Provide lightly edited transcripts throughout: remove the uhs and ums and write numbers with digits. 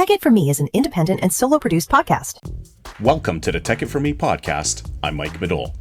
Tech It For Me is an independent and solo-produced podcast. Welcome to the Tech It For Me podcast. I'm Mike Madole.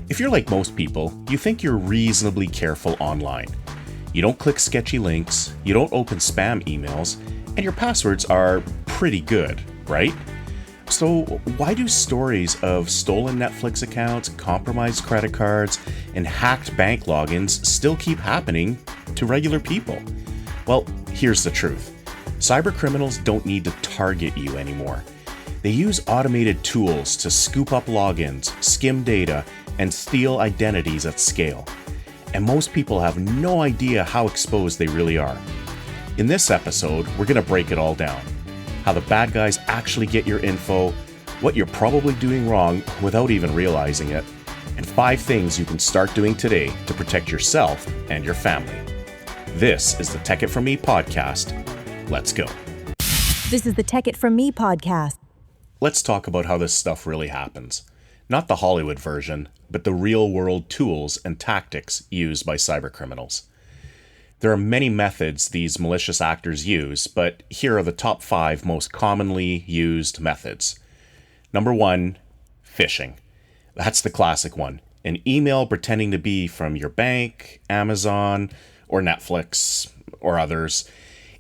If you're like most people, you think you're reasonably careful online. You don't click sketchy links, you don't open spam emails, and your passwords are pretty good, right? So why do stories of stolen Netflix accounts, compromised credit cards, and hacked bank logins still keep happening to regular people? Well, here's the truth. Cybercriminals don't need to target you anymore. They use automated tools to scoop up logins, skim data, and steal identities at scale. And most people have no idea how exposed they really are. In this episode, we're going to break it all down. How the bad guys actually get your info, what you're probably doing wrong without even realizing it, and 5 things you can start doing today to protect yourself and your family. This is the Tech It For Me podcast. Let's go. This is the Tech It For Me podcast. Let's talk about how this stuff really happens. Not the Hollywood version, but the real-world tools and tactics used by cybercriminals. There are many methods these malicious actors use, but here are the top 5 most commonly used methods. Number 1, phishing. That's the classic one. An email pretending to be from your bank, Amazon, or Netflix, or others.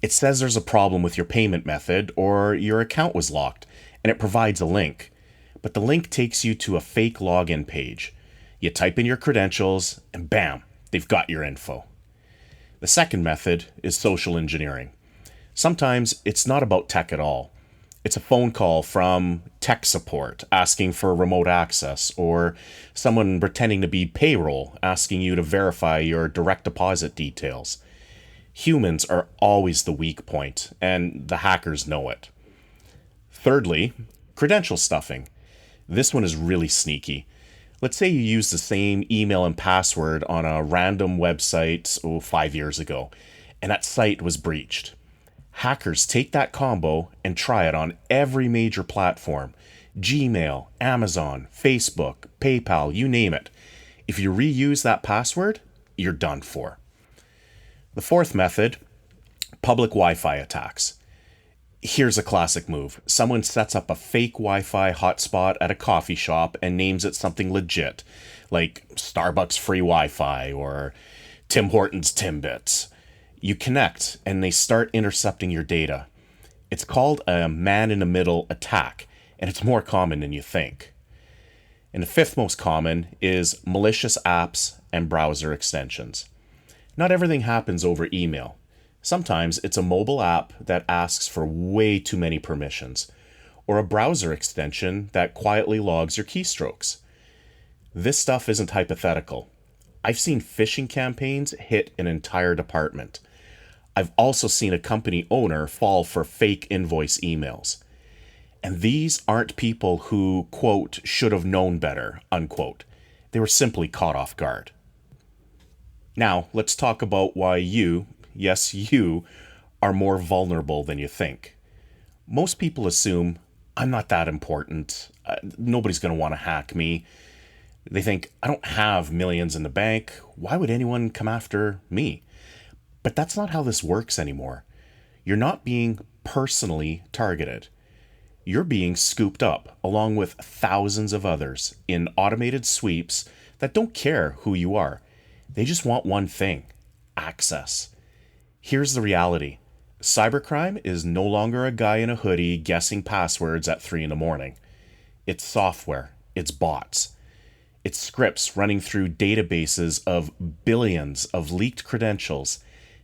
It says there's a problem with your payment method or your account was locked, and it provides a link. But the link takes you to a fake login page. You type in your credentials, and bam, they've got your info. The second method is social engineering. Sometimes it's not about tech at all. It's a phone call from tech support asking for remote access, or someone pretending to be payroll asking you to verify your direct deposit details. Humans are always the weak point, and the hackers know it. Thirdly, credential stuffing. This one is really sneaky. Let's say you use the same email and password on a random website 5 years ago, and that site was breached. Hackers take that combo and try it on every major platform. Gmail, Amazon, Facebook, PayPal, you name it. If you reuse that password, you're done for. The fourth method, public Wi-Fi attacks. Here's a classic move. Someone sets up a fake Wi-Fi hotspot at a coffee shop and names it something legit, like Starbucks free Wi-Fi or Tim Hortons Timbits. You connect and they start intercepting your data. It's called a man-in-the-middle attack, and it's more common than you think. And the fifth most common is malicious apps and browser extensions. Not everything happens over email. Sometimes it's a mobile app that asks for way too many permissions, or a browser extension that quietly logs your keystrokes. This stuff isn't hypothetical. I've seen phishing campaigns hit an entire department. I've also seen a company owner fall for fake invoice emails. And these aren't people who, quote, should have known better, unquote. They were simply caught off guard. Now, let's talk about why you, yes, you, are more vulnerable than you think. Most people assume, I'm not that important. Nobody's going to want to hack me. They think, I don't have millions in the bank. Why would anyone come after me? But that's not how this works anymore. You're not being personally targeted. You're being scooped up along with thousands of others in automated sweeps that don't care who you are. They just want one thing, access. Here's the reality. Cybercrime is no longer a guy in a hoodie guessing passwords at 3 a.m. It's software. It's bots. It's scripts running through databases of billions of leaked credentials,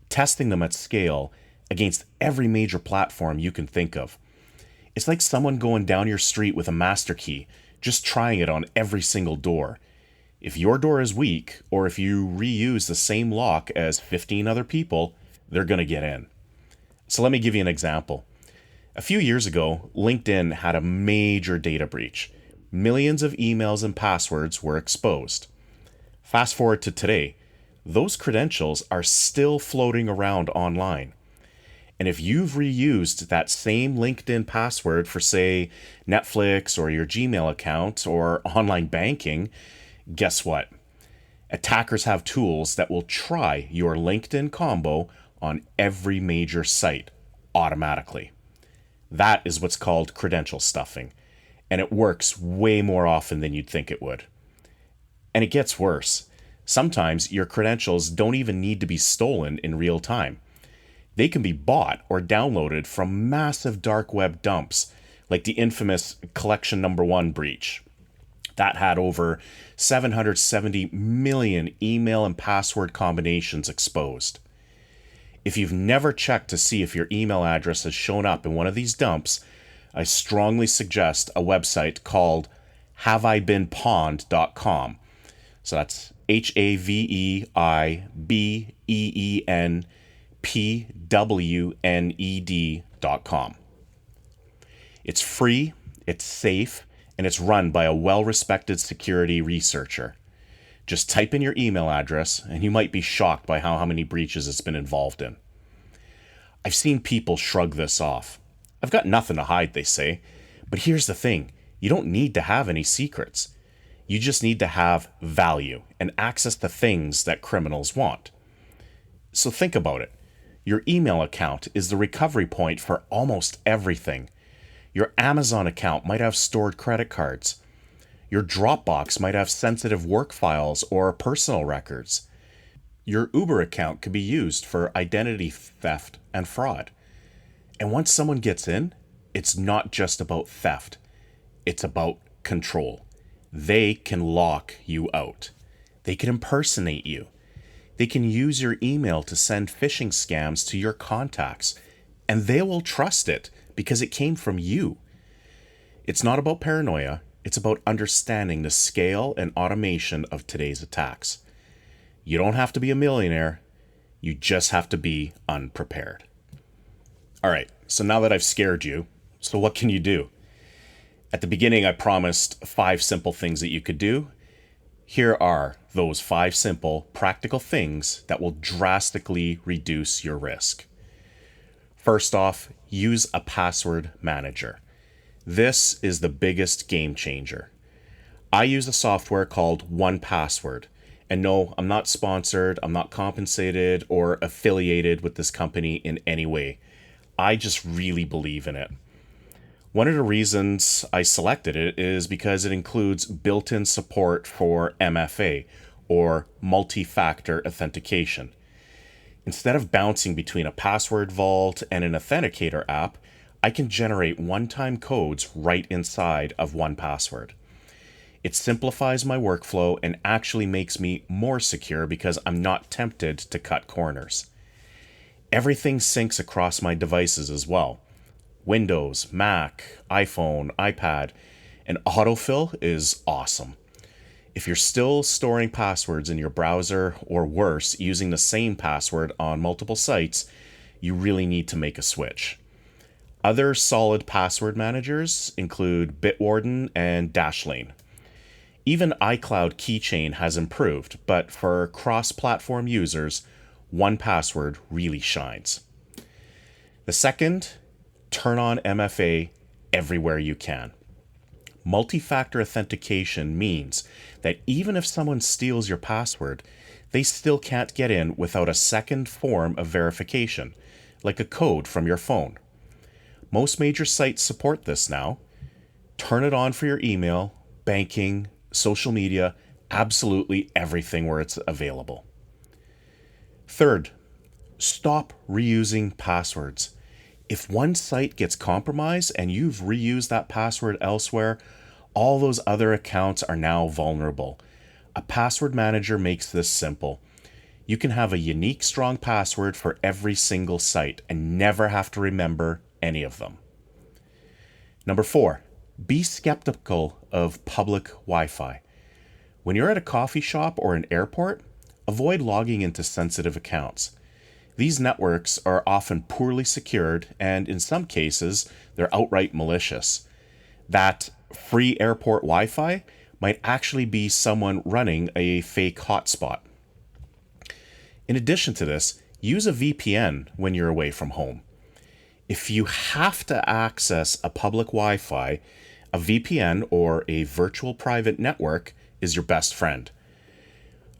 testing them at scale against every major platform you can think of. It's like someone going down your street with a master key, just trying it on every single door. If your door is weak, or if you reuse the same lock as 15 other people, they're going to get in. So let me give you an example. A few years ago, LinkedIn had a major data breach. Millions of emails and passwords were exposed. Fast forward to today, those credentials are still floating around online. And if you've reused that same LinkedIn password for, say, Netflix or your Gmail account or online banking, guess what? Attackers have tools that will try your LinkedIn combo on every major site automatically. That is what's called credential stuffing, and it works way more often than you'd think it would. And it gets worse. Sometimes your credentials don't even need to be stolen in real time. They can be bought or downloaded from massive dark web dumps, like the infamous Collection Number 1 breach. That had over 770 million email and password combinations exposed. If you've never checked to see if your email address has shown up in one of these dumps, I strongly suggest a website called haveibeenpwned.com. So that's HAVEIBEENPWNED.com. It's free, it's safe, and it's run by a well-respected security researcher. Just type in your email address, and you might be shocked by how many breaches it's been involved in. I've seen people shrug this off. I've got nothing to hide, they say. But here's the thing. You don't need to have any secrets. You just need to have value and access to things that criminals want. So think about it. Your email account is the recovery point for almost everything. Your Amazon account might have stored credit cards. Your Dropbox might have sensitive work files or personal records. Your Uber account could be used for identity theft and fraud. And once someone gets in, it's not just about theft. It's about control. They can lock you out. They can impersonate you. They can use your email to send phishing scams to your contacts, and they will trust it because it came from you. It's not about paranoia. It's about understanding the scale and automation of today's attacks. You don't have to be a millionaire. You just have to be unprepared. All right, so now that I've scared you, so what can you do? At the beginning, I promised 5 simple things that you could do. Here are those 5 simple, practical things that will drastically reduce your risk. First off, use a password manager. This is the biggest game changer. I use a software called 1Password. And no, I'm not sponsored, I'm not compensated or affiliated with this company in any way. I just really believe in it. One of the reasons I selected it is because it includes built-in support for MFA, or multi-factor authentication. Instead of bouncing between a password vault and an authenticator app, I can generate one-time codes right inside of 1Password. It simplifies my workflow and actually makes me more secure because I'm not tempted to cut corners. Everything syncs across my devices as well. Windows, Mac, iPhone, iPad, and autofill is awesome. If you're still storing passwords in your browser or worse, using the same password on multiple sites, you really need to make a switch. Other solid password managers include Bitwarden and Dashlane. Even iCloud Keychain has improved, but for cross-platform users, 1Password really shines. The second, turn on MFA everywhere you can. Multi-factor authentication means that even if someone steals your password, they still can't get in without a second form of verification, like a code from your phone. Most major sites support this now. Turn it on for your email, banking, social media, absolutely everything where it's available. Third, stop reusing passwords. If one site gets compromised and you've reused that password elsewhere, all those other accounts are now vulnerable. A password manager makes this simple. You can have a unique, strong password for every single site and never have to remember any of them. Number 4, be skeptical of public Wi-Fi. When you're at a coffee shop or an airport, avoid logging into sensitive accounts. These networks are often poorly secured, and in some cases, they're outright malicious. That free airport Wi-Fi might actually be someone running a fake hotspot. In addition to this, use a VPN when you're away from home. If you have to access a public Wi-Fi, a VPN or a virtual private network is your best friend.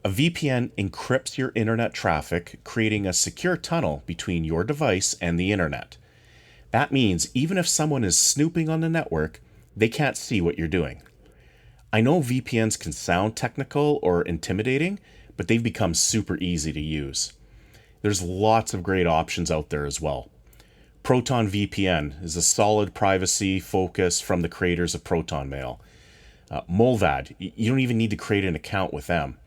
A VPN encrypts your internet traffic, creating a secure tunnel between your device and the internet. That means even if someone is snooping on the network, they can't see what you're doing. I know VPNs can sound technical or intimidating, but they've become super easy to use. There's lots of great options out there as well. Proton VPN is a solid privacy focus from the creators of Proton Mail. Molvad, you don't even need to create an account with them.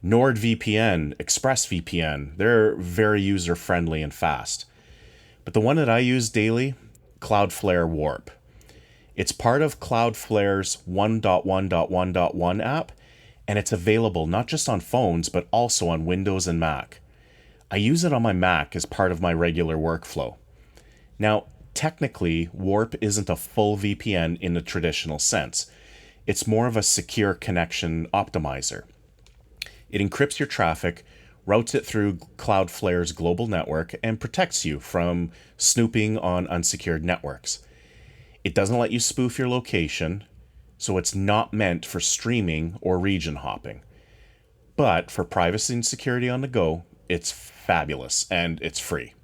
NordVPN, ExpressVPN, they're very user-friendly and fast. But the one that I use daily, Cloudflare WARP. It's part of Cloudflare's 1.1.1.1 app, and it's available not just on phones, but also on Windows and Mac. I use it on my Mac as part of my regular workflow. Now, technically, WARP isn't a full VPN in the traditional sense. It's more of a secure connection optimizer. It encrypts your traffic, routes it through Cloudflare's global network, and protects you from snooping on unsecured networks. It doesn't let you spoof your location, so it's not meant for streaming or region hopping. But for privacy and security on the go, it's fabulous and it's free.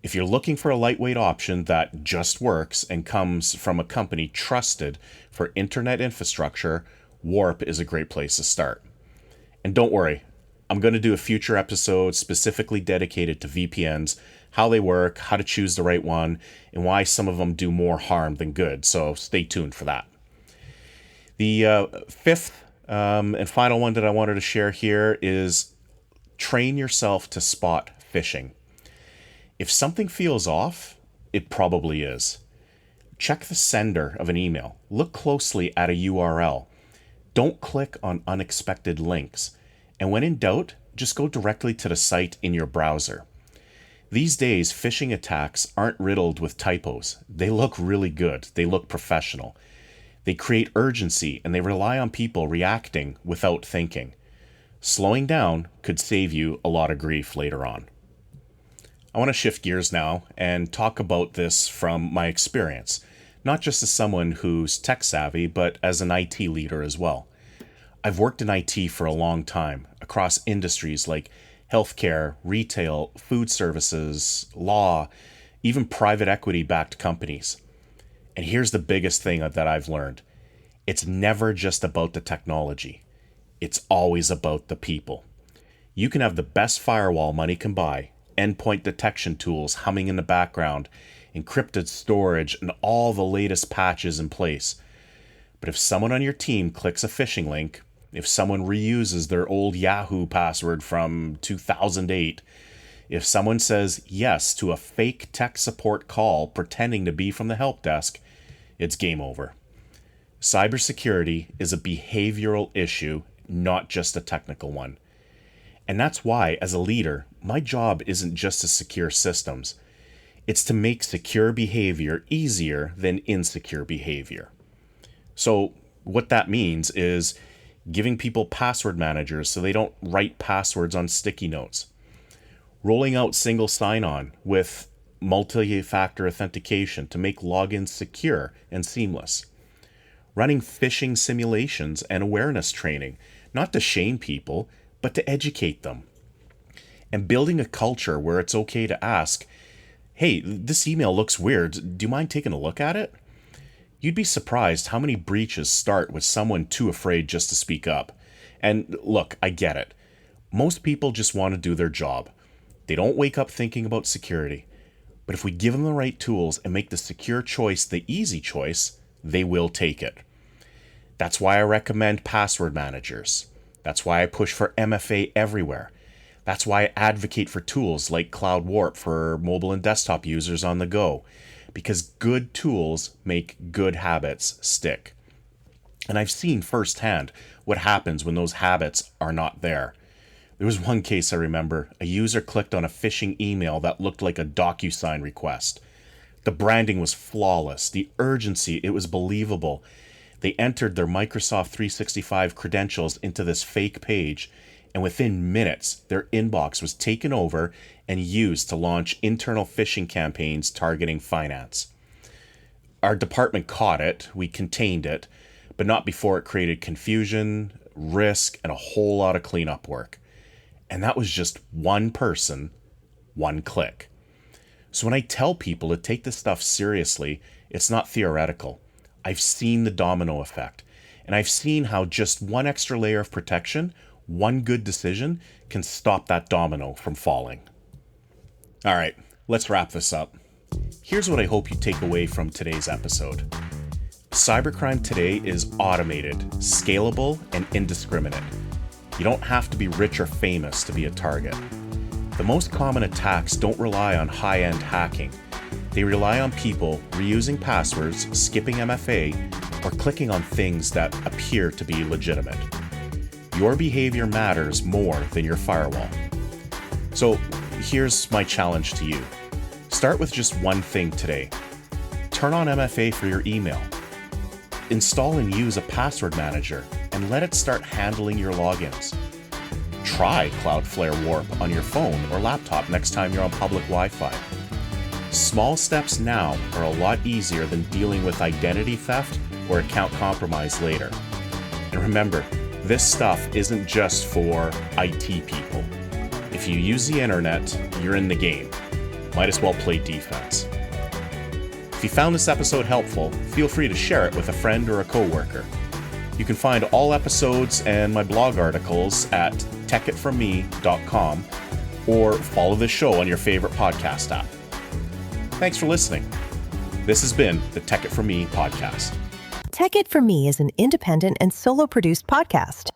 If you're looking for a lightweight option that just works and comes from a company trusted for internet infrastructure, WARP is a great place to start. And don't worry, I'm going to do a future episode specifically dedicated to VPNs, how they work, how to choose the right one, and why some of them do more harm than good, so stay tuned for that. The fifth and final one that I wanted to share here is train yourself to spot phishing. If something feels off, it probably is. Check the sender of an email. Look closely at a URL. Don't click on unexpected links. And when in doubt, just go directly to the site in your browser. These days, phishing attacks aren't riddled with typos. They look really good. They look professional. They create urgency and they rely on people reacting without thinking. Slowing down could save you a lot of grief later on. I want to shift gears now and talk about this from my experience, not just as someone who's tech savvy, but as an IT leader as well. I've worked in IT for a long time across industries like healthcare, retail, food services, law, even private equity-backed companies. And here's the biggest thing that I've learned. It's never just about the technology. It's always about the people. You can have the best firewall money can buy, endpoint detection tools humming in the background, encrypted storage, and all the latest patches in place. But if someone on your team clicks a phishing link, if someone reuses their old Yahoo password from 2008, if someone says yes to a fake tech support call pretending to be from the help desk, it's game over. Cybersecurity is a behavioral issue, not just a technical one. And that's why, as a leader, my job isn't just to secure systems. It's to make secure behavior easier than insecure behavior. So what that means is giving people password managers so they don't write passwords on sticky notes. Rolling out single sign-on with multi-factor authentication to make logins secure and seamless. Running phishing simulations and awareness training, not to shame people, but to educate them. And building a culture where it's okay to ask, hey, this email looks weird. Do you mind taking a look at it? You'd be surprised how many breaches start with someone too afraid just to speak up. And look, I get it. Most people just want to do their job. They don't wake up thinking about security. But if we give them the right tools and make the secure choice the easy choice, they will take it. That's why I recommend password managers. That's why I push for MFA everywhere. That's why I advocate for tools like Cloud WARP for mobile and desktop users on the go. Because good tools make good habits stick. And I've seen firsthand what happens when those habits are not there. There was one case I remember. A user clicked on a phishing email that looked like a DocuSign request. The branding was flawless. The urgency, it was believable. They entered their Microsoft 365 credentials into this fake page, and within minutes, their inbox was taken over and used to launch internal phishing campaigns targeting finance. Our department caught it, we contained it, but not before it created confusion, risk, and a whole lot of cleanup work. And that was just one person, one click. So when I tell people to take this stuff seriously, it's not theoretical. I've seen the domino effect, and I've seen how just one extra layer of protection, one good decision, can stop that domino from falling. All right, let's wrap this up. Here's what I hope you take away from today's episode. Cybercrime today is automated, scalable, and indiscriminate. You don't have to be rich or famous to be a target. The most common attacks don't rely on high-end hacking. They rely on people reusing passwords, skipping MFA, or clicking on things that appear to be legitimate. Your behavior matters more than your firewall. So here's my challenge to you. Start with just one thing today. Turn on MFA for your email. Install and use a password manager and let it start handling your logins. Try Cloudflare WARP on your phone or laptop next time you're on public Wi-Fi. Small steps now are a lot easier than dealing with identity theft or account compromise later. And remember, this stuff isn't just for IT people. If you use the internet, you're in the game. Might as well play defense. If you found this episode helpful, feel free to share it with a friend or a coworker. You can find all episodes and my blog articles at techitfromme.com or follow this show on your favorite podcast app. Thanks for listening. This has been the Tech It From Me podcast. Tech It For Me is an independent and solo-produced podcast.